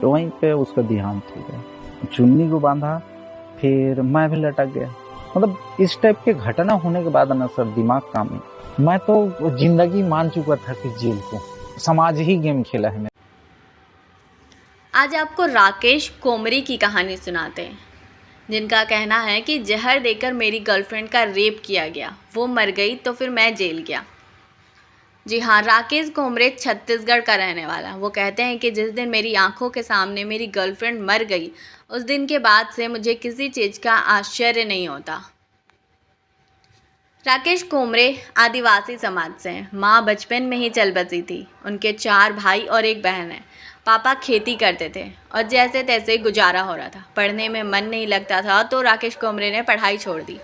तो वहीं पे उसका देहांत हो गया। चुन्नी को बांधा, फिर मैं भी लटक गया। मतलब इस टाइप के घटना होने के बाद ना सर दिमाग काम नहीं। मैं तो जिंदगी मान चुका था कि जेल को, समाज ही गेम खेला है। आज आपको राकेश कोमरी की कहानी सुनाते हैं, जिनका कहना है कि जहर देकर मेरी गर्लफ्रेंड का रेप किया गया, वो मर गई तो फिर मैं जेल गया। जी हाँ, राकेश कोमरे छत्तीसगढ़ का रहने वाला। वो कहते हैं कि जिस दिन मेरी आंखों के सामने मेरी गर्लफ्रेंड मर गई, उस दिन के बाद से मुझे किसी चीज़ का आश्चर्य नहीं होता। राकेश कोमरे आदिवासी समाज से हैं। माँ बचपन में ही चल बसी थी। उनके 4 भाई और एक बहन है। पापा खेती करते थे और जैसे तैसे गुजारा हो रहा था। पढ़ने में मन नहीं लगता था तो राकेश कोमरे ने पढ़ाई छोड़ दी।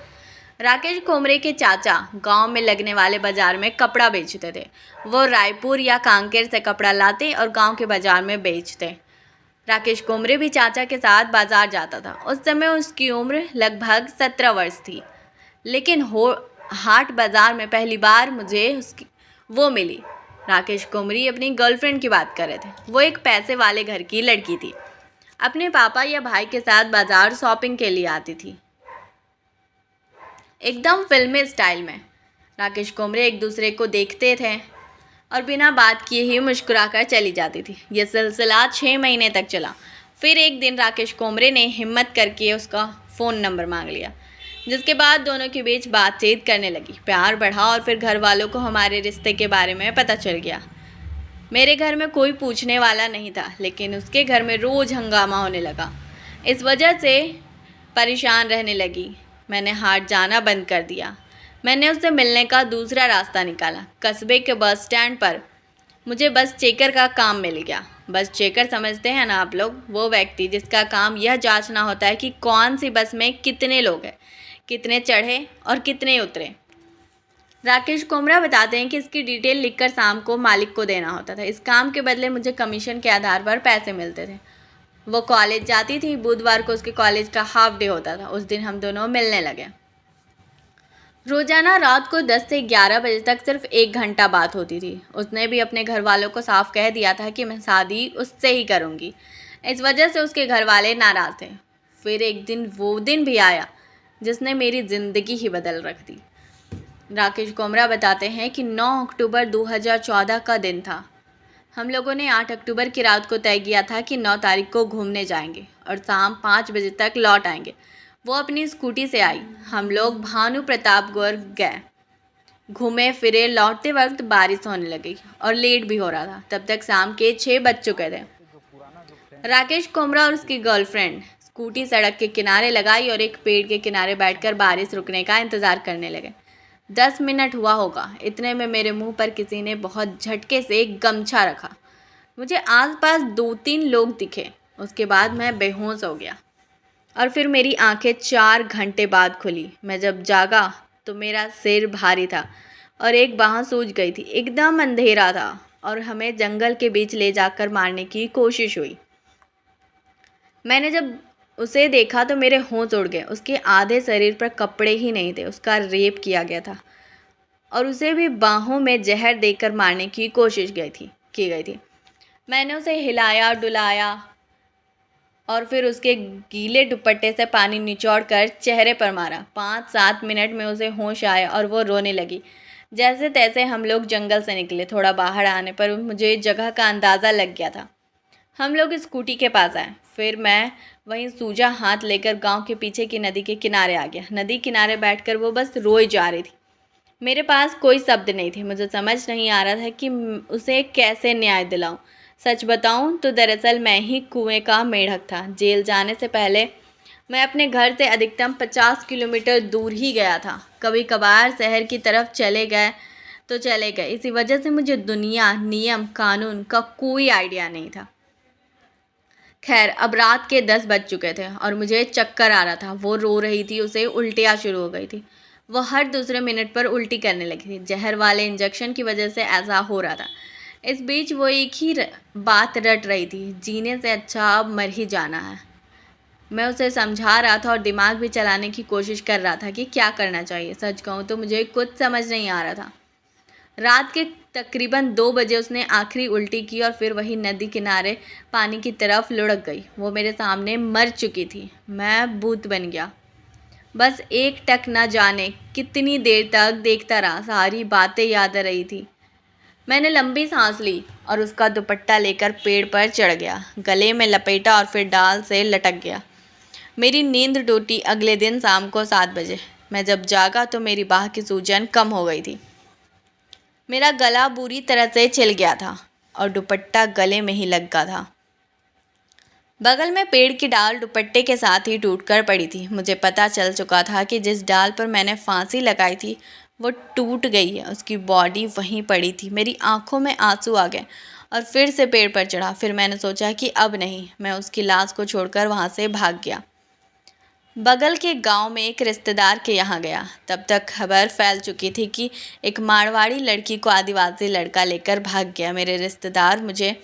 राकेश कोमरे के चाचा गांव में लगने वाले बाजार में कपड़ा बेचते थे। वो रायपुर या कांकेर से कपड़ा लाते और गांव के बाजार में बेचते। राकेश कोमरे भी चाचा के साथ बाजार जाता था। उस समय उसकी उम्र लगभग 17 वर्ष थी। लेकिन हाट बाजार में पहली बार मुझे वो मिली। राकेश कोमरी अपनी गर्लफ्रेंड की बात कर रहे थे। वो एक पैसे वाले घर की लड़की थी। अपने पापा या भाई के साथ बाजार शॉपिंग के लिए आती थी, एकदम फिल्मी स्टाइल में। राकेश कोमरे एक दूसरे को देखते थे और बिना बात किए ही मुस्कुराकर चली जाती थी। यह सिलसिला 6 महीने तक चला। फिर एक दिन राकेश कोमरे ने हिम्मत करके उसका फ़ोन नंबर मांग लिया, जिसके बाद दोनों के बीच बातचीत करने लगी। प्यार बढ़ा और फिर घर वालों को हमारे रिश्ते के बारे में पता चल गया। मेरे घर में कोई पूछने वाला नहीं था, लेकिन उसके घर में रोज़ हंगामा होने लगा। इस वजह से परेशान रहने लगी। मैंने हाट जाना बंद कर दिया। मैंने उससे मिलने का दूसरा रास्ता निकाला। कस्बे के बस स्टैंड पर मुझे बस चेकर का काम मिल गया। बस चेकर समझते हैं ना आप लोग? वो व्यक्ति जिसका काम यह जांचना होता है कि कौन सी बस में कितने लोग हैं, कितने चढ़े और कितने उतरे। राकेश कोमरा बताते हैं कि इसकी डिटेल लिखकर शाम को मालिक को देना होता था। इस काम के बदले मुझे कमीशन के आधार पर पैसे मिलते थे। वो कॉलेज जाती थी। बुधवार को उसके कॉलेज का हाफ डे होता था। उस दिन हम दोनों मिलने लगे। रोजाना रात को 10 से 11 बजे तक सिर्फ 1 घंटा बात होती थी। उसने भी अपने घर वालों को साफ कह दिया था कि मैं शादी उससे ही करूँगी। इस वजह से उसके घर वाले नाराज़ थे। फिर एक दिन वो दिन भी आया जिसने मेरी ज़िंदगी ही बदल रख दी। राकेश कोमरा बताते हैं कि 9 अक्टूबर 2014 का दिन था। हम लोगों ने 8 अक्टूबर की रात को तय किया था कि 9 तारीख को घूमने जाएंगे और शाम 5 बजे तक लौट आएंगे। वो अपनी स्कूटी से आई। हम लोग भानु प्रतापगढ़ गए, घूमे फिरे। लौटते वक्त बारिश होने लगी और लेट भी हो रहा था। तब तक शाम के 6 बज चुके थे। राकेश कोमरा और उसकी गर्लफ्रेंड स्कूटी सड़क के किनारे लगाई और एक पेड़ के किनारे बैठकर बारिश रुकने का इंतज़ार करने लगे। 10 मिनट हुआ होगा, इतने में मेरे मुंह पर किसी ने बहुत झटके से एक गमछा रखा। मुझे आसपास 2-3 लोग दिखे। उसके बाद मैं बेहोश हो गया और फिर मेरी आंखें 4 घंटे बाद खुली। मैं जब जागा तो मेरा सिर भारी था और एक बाँह सूज गई थी। एकदम अंधेरा था और हमें जंगल के बीच ले जाकर मारने की कोशिश हुई। मैंने जब उसे देखा तो मेरे होंठ उड़ गए। उसके आधे शरीर पर कपड़े ही नहीं थे। उसका रेप किया गया था और उसे भी बाहों में जहर देकर मारने की कोशिश की गई थी। मैंने उसे हिलाया डुलाया और फिर उसके गीले दुपट्टे से पानी निचोड़कर चेहरे पर मारा। 5-7 मिनट में उसे होश आया और वो रोने लगी। जैसे तैसे हम लोग जंगल से निकले। थोड़ा बाहर आने पर मुझे जगह का अंदाज़ा लग गया था। हम लोग स्कूटी के पास आए। फिर मैं वहीं सूजा हाथ लेकर गांव के पीछे की नदी के किनारे आ गया। नदी किनारे बैठकर वो बस रोई जा रही थी। मेरे पास कोई शब्द नहीं थे। मुझे समझ नहीं आ रहा था कि उसे कैसे न्याय दिलाऊं। सच बताऊं तो दरअसल मैं ही कुएं का मेढक था। जेल जाने से पहले मैं अपने घर से अधिकतम 50 किलोमीटर दूर ही गया था। कभी कभार शहर की तरफ चले गए तो चले गए। इसी वजह से मुझे दुनिया, नियम, कानून का कोई आइडिया नहीं था। खैर, अब रात के 10 बज चुके थे और मुझे चक्कर आ रहा था। वो रो रही थी। उसे उल्टियाँ शुरू हो गई थी। वो हर दूसरे मिनट पर उल्टी करने लगी थी। जहर वाले इंजेक्शन की वजह से ऐसा हो रहा था। इस बीच वो एक ही बात रट रही थी, जीने से अच्छा अब मर ही जाना है। मैं उसे समझा रहा था और दिमाग भी चलाने की कोशिश कर रहा था कि क्या करना चाहिए। सच कहूँ तो मुझे कुछ समझ नहीं आ रहा था। रात के तकरीबन 2 बजे उसने आखिरी उल्टी की और फिर वही नदी किनारे पानी की तरफ लुढ़क गई। वो मेरे सामने मर चुकी थी। मैं भूत बन गया। बस एक टक न जाने कितनी देर तक देखता रहा। सारी बातें याद आ रही थी। मैंने लंबी सांस ली और उसका दुपट्टा लेकर पेड़ पर चढ़ गया, गले में लपेटा और फिर डाल से लटक गया। मेरी नींद टूटी अगले दिन शाम को 7 बजे। मैं जब जागा तो मेरी बाह की सूजन कम हो गई थी। मेरा गला बुरी तरह से छिल गया था और दुपट्टा गले में ही लग गया था। बगल में पेड़ की डाल दुपट्टे के साथ ही टूटकर पड़ी थी। मुझे पता चल चुका था कि जिस डाल पर मैंने फांसी लगाई थी वो टूट गई है। उसकी बॉडी वहीं पड़ी थी। मेरी आंखों में आंसू आ गए और फिर से पेड़ पर चढ़ा। फिर मैंने सोचा कि अब नहीं। मैं उसकी लाश को छोड़कर वहाँ से भाग गया। बगल के गांव में एक रिश्तेदार के यहाँ गया। तब तक खबर फैल चुकी थी कि एक मारवाड़ी लड़की को आदिवासी लड़का लेकर भाग गया। मेरे रिश्तेदार मुझे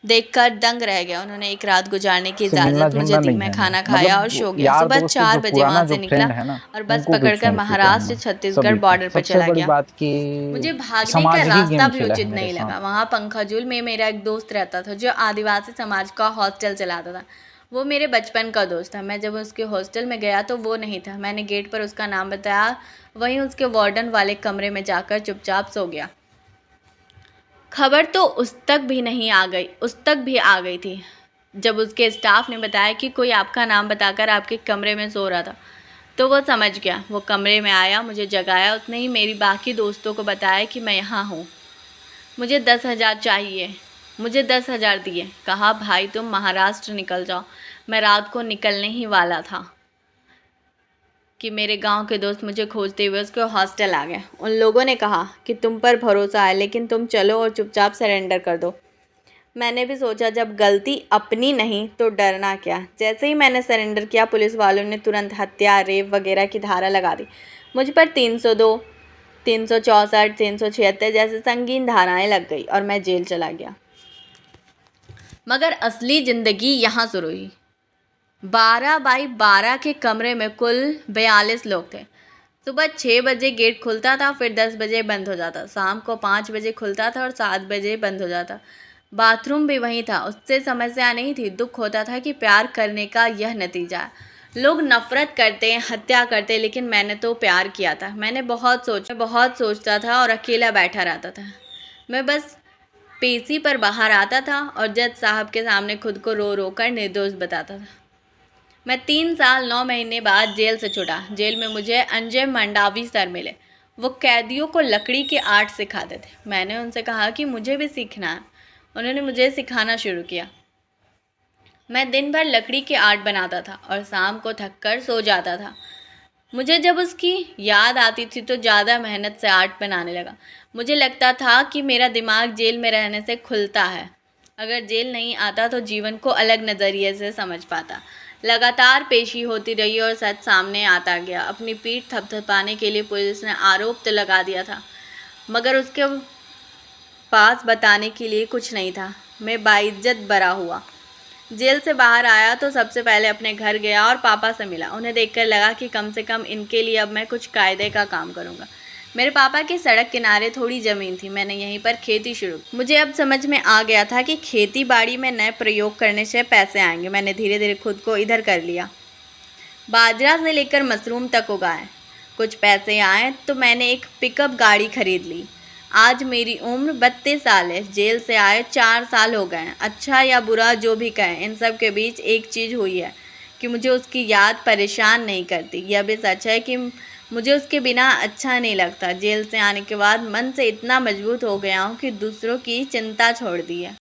देखकर दंग रह गए। उन्होंने एक रात गुजारने की से मिलना इजाज़त मुझे जुलना दी। नहीं मैं है ना, खाना खाया और सो गया। यार सुबह दोस्त 4 जो बजे पुराना वहाँ जो से निकला फ्रेंड है ना, और बस उनको भी पकड़कर छोड़ चुके हैं महाराष्ट्र हम छत्तीसगढ़ सभी। बॉर्डर पर सबसे चला बड़ी गया। बात मुझे कि भागने का समाज ही रास्ता गेम भी खेला उचित है मेरे नहीं साथ। लगा। वहाँ पंखाजुल में मेरा एक दोस्त रहता था जो आदिवासी समाज का हॉस्टल चलाता था। वो मेरे बचपन का दोस्त था। मैं जब उसके हॉस्टल में गया तो वो नहीं था। मैंने गेट पर उसका नाम बताया। वहीं उसके वार्डन वाले कमरे में जाकर चुपचाप सो गया। खबर तो उस तक भी आ गई थी जब उसके स्टाफ ने बताया कि कोई आपका नाम बताकर आपके कमरे में सो रहा था। तो वो समझ गया। वो कमरे में आया, मुझे जगाया। उसने ही मेरी बाकी दोस्तों को बताया कि मैं यहाँ हूँ। मुझे 10,000 चाहिए। मुझे 10,000 दिए। कहा भाई तुम महाराष्ट्र निकल जाओ। मैं रात को निकलने ही वाला था कि मेरे गांव के दोस्त मुझे खोजते हुए उसके हॉस्टल आ गए। उन लोगों ने कहा कि तुम पर भरोसा है, लेकिन तुम चलो और चुपचाप सरेंडर कर दो। मैंने भी सोचा जब गलती अपनी नहीं तो डरना क्या। जैसे ही मैंने सरेंडर किया पुलिस वालों ने तुरंत हत्या, रेप वगैरह की धारा लगा दी। मुझ पर 302, 364, 376 जैसे संगीन धाराएं लग गई और मैं जेल चला गया। मगर असली ज़िंदगी यहाँ शुरू हुई। 12 बाई 12 के कमरे में कुल 42 लोग थे। सुबह 6 बजे गेट खुलता था, फिर 10 बजे बंद हो जाता। शाम को 5 बजे खुलता था और 7 बजे बंद हो जाता। बाथरूम भी वहीं था। उससे समस्या नहीं थी। दुख होता था कि प्यार करने का यह नतीजा है। लोग नफ़रत करते हैं, हत्या करते हैं, लेकिन मैंने तो प्यार किया था। मैं बहुत सोचता था और अकेला बैठा रहता था। मैं बस पेशी पर बाहर आता था और जज साहब के सामने खुद को रो रो कर निर्दोष बताता था। मैं 3 साल 9 महीने बाद जेल से छूटा। जेल में मुझे अंजय मंडावी सर मिले। वो कैदियों को लकड़ी के आर्ट सिखाते थे। मैंने उनसे कहा कि मुझे भी सीखना है। उन्होंने मुझे सिखाना शुरू किया। मैं दिन भर लकड़ी के आर्ट बनाता था और शाम को थककर सो जाता था। मुझे जब उसकी याद आती थी तो ज़्यादा मेहनत से आर्ट बनाने लगा। मुझे लगता था कि मेरा दिमाग जेल में रहने से खुलता है। अगर जेल नहीं आता तो जीवन को अलग नज़रिए से समझ पाता। लगातार पेशी होती रही और सच सामने आता गया। अपनी पीठ थपथपाने के लिए पुलिस ने आरोप तो लगा दिया था, मगर उसके पास बताने के लिए कुछ नहीं था। मैं बाइज्जत बरा हुआ। जेल से बाहर आया तो सबसे पहले अपने घर गया और पापा से मिला। उन्हें देखकर लगा कि कम से कम इनके लिए अब मैं कुछ कायदे का काम करूँगा। मेरे पापा की सड़क किनारे थोड़ी ज़मीन थी। मैंने यहीं पर खेती शुरू की। मुझे अब समझ में आ गया था कि खेती बाड़ी में नए प्रयोग करने से पैसे आएंगे। मैंने धीरे धीरे खुद को इधर कर लिया। बाजरा से लेकर मशरूम तक उगाए। कुछ पैसे आए तो मैंने एक पिकअप गाड़ी खरीद ली। आज मेरी उम्र 32 साल है। जेल से आए 4 साल हो गए हैं। अच्छा या बुरा जो भी कहें, इन सब के बीच एक चीज़ हुई है कि मुझे उसकी याद परेशान नहीं करती। यह भी सच है कि मुझे उसके बिना अच्छा नहीं लगता। जेल से आने के बाद मन से इतना मजबूत हो गया हूँ कि दूसरों की चिंता छोड़ दी है।